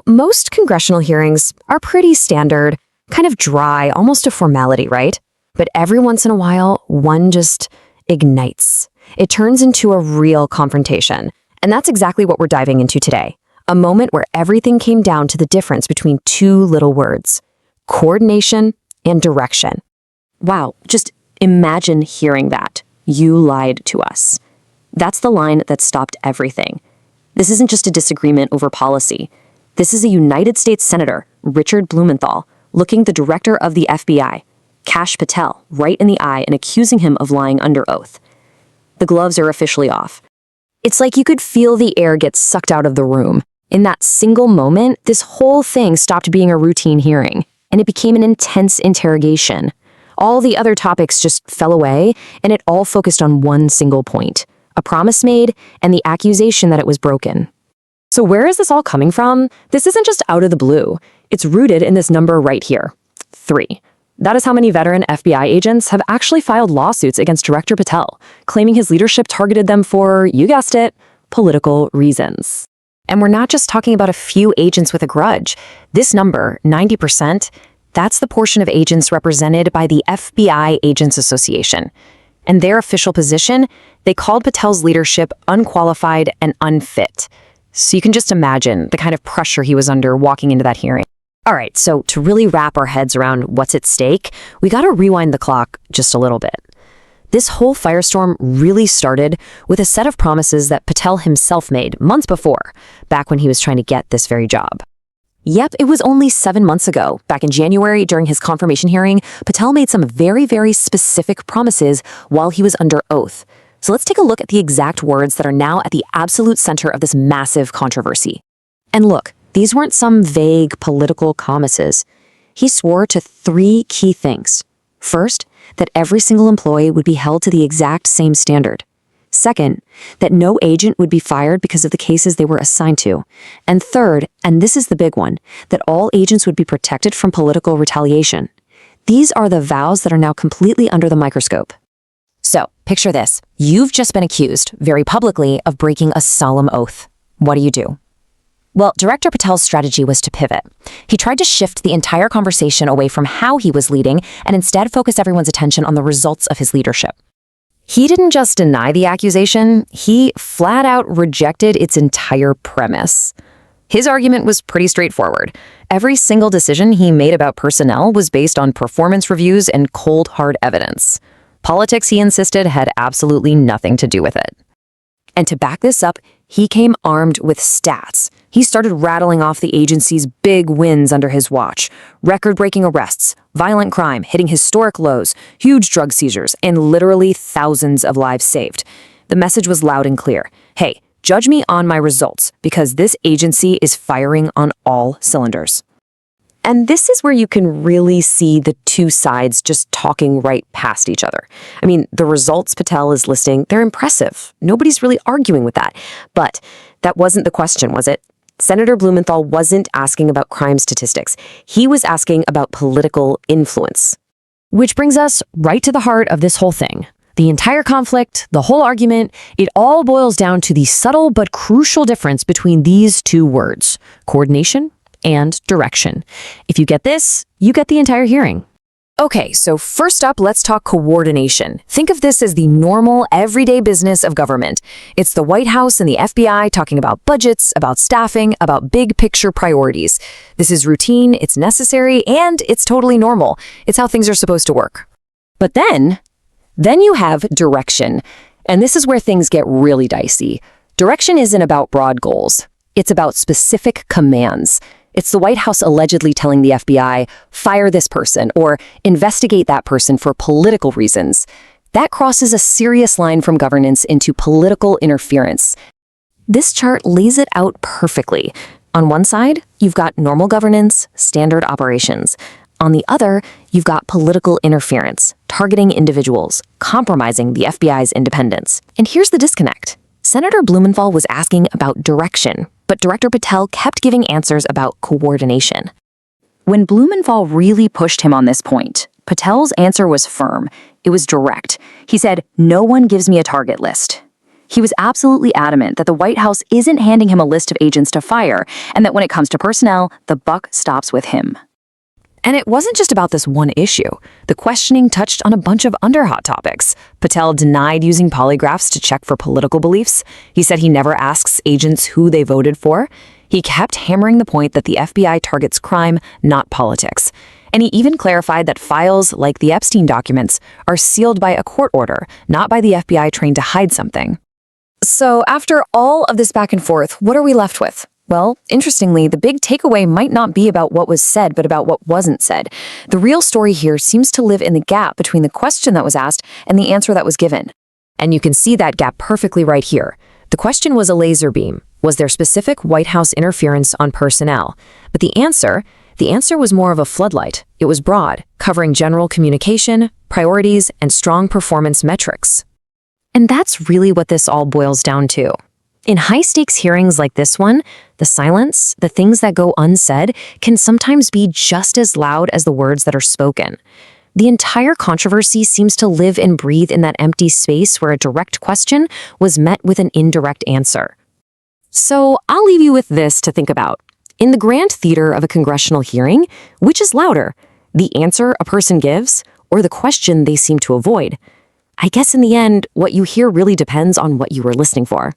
Most congressional hearings are pretty standard, kind of dry, almost a formality, right? But every once in a while, one just ignites. It turns into a real confrontation. And that's exactly what we're diving into today. A moment where everything came down to the difference between two little words: coordination and direction. Wow, just imagine hearing that. You lied to us. That's the line that stopped everything. This isn't just a disagreement over policy. This is a United States Senator, Richard Blumenthal, looking the director of the FBI, Kash Patel, right in the eye and accusing him of lying under oath. The gloves are officially off. It's like you could feel the air get sucked out of the room. In that single moment, this whole thing stopped being a routine hearing, and it became an intense interrogation. All the other topics just fell away, and it all focused on one single point: a promise made and the accusation that it was broken. So where is this all coming from? This isn't just out of the blue. It's rooted in this number right here: 3. That is how many veteran FBI agents have actually filed lawsuits against Director Patel, claiming his leadership targeted them for, you guessed it, political reasons. And we're not just talking about a few agents with a grudge. This number, 90%, that's the portion of agents represented by the FBI Agents Association. And their official position, they called Patel's leadership unqualified and unfit. So you can just imagine the kind of pressure he was under walking into that hearing. All right, so to really wrap our heads around what's at stake, we got to rewind the clock just a little bit. This whole firestorm really started with a set of promises that Patel himself made months before, back when he was trying to get this very job. Yep, it was only 7 months ago, back in January during his confirmation hearing, Patel made some very, very specific promises while he was under oath. So let's take a look at the exact words that are now at the absolute center of this massive controversy. And look, these weren't some vague political promises. He swore to 3 key things. First, that every single employee would be held to the exact same standard. Second, that no agent would be fired because of the cases they were assigned to. And third, and this is the big one, that all agents would be protected from political retaliation. These are the vows that are now completely under the microscope. So, picture this. You've just been accused, very publicly, of breaking a solemn oath. What do? Well, Director Patel's strategy was to pivot. He tried to shift the entire conversation away from how he was leading and instead focus everyone's attention on the results of his leadership. He didn't just deny the accusation, he flat out rejected its entire premise. His argument was pretty straightforward. Every single decision he made about personnel was based on performance reviews and cold, hard evidence. Politics, he insisted, had absolutely nothing to do with it. And to back this up, he came armed with stats. He started rattling off the agency's big wins under his watch: record-breaking arrests, violent crime hitting historic lows, huge drug seizures, and literally thousands of lives saved. The message was loud and clear. Hey, judge me on my results, because this agency is firing on all cylinders. And this is where you can really see the two sides just talking right past each other. I mean, the results Patel is listing, they're impressive. Nobody's really arguing with that. But that wasn't the question, was it? Senator Blumenthal wasn't asking about crime statistics. He was asking about political influence. Which brings us right to the heart of this whole thing. The entire conflict, the whole argument, it all boils down to the subtle but crucial difference between these two words: coordination and direction. If you get this, you get the entire hearing. Okay, so first up, let's talk coordination. Think of this as the normal, everyday business of government. It's the White House and the FBI talking about budgets, about staffing, about big picture priorities. This is routine, it's necessary, and it's totally normal. It's how things are supposed to work. But then you have direction. And this is where things get really dicey. Direction isn't about broad goals. It's about specific commands. It's the White House allegedly telling the FBI, fire this person, or investigate that person for political reasons. That crosses a serious line from governance into political interference. This chart lays it out perfectly. On one side, you've got normal governance, standard operations. On the other, you've got political interference, targeting individuals, compromising the FBI's independence. And here's the disconnect. Senator Blumenthal was asking about direction, but Director Patel kept giving answers about coordination. When Blumenthal really pushed him on this point, Patel's answer was firm. It was direct. He said, "No one gives me a target list." He was absolutely adamant that the White House isn't handing him a list of agents to fire, and that when it comes to personnel, the buck stops with him. And it wasn't just about this one issue. The questioning touched on a bunch of under-hot topics. Patel denied using polygraphs to check for political beliefs. He said he never asks agents who they voted for. He kept hammering the point that the FBI targets crime, not politics. And he even clarified that files like the Epstein documents are sealed by a court order, not by the FBI trained to hide something. So after all of this back and forth, what are we left with? Well, interestingly, the big takeaway might not be about what was said, but about what wasn't said. The real story here seems to live in the gap between the question that was asked and the answer that was given. And you can see that gap perfectly right here. The question was a laser beam. Was there specific White House interference on personnel? But the answer was more of a floodlight. It was broad, covering general communication, priorities, and strong performance metrics. And that's really what this all boils down to. In high-stakes hearings like this one, the silence, the things that go unsaid, can sometimes be just as loud as the words that are spoken. The entire controversy seems to live and breathe in that empty space where a direct question was met with an indirect answer. So I'll leave you with this to think about. In the grand theater of a congressional hearing, which is louder, the answer a person gives or the question they seem to avoid? I guess in the end, what you hear really depends on what you were listening for.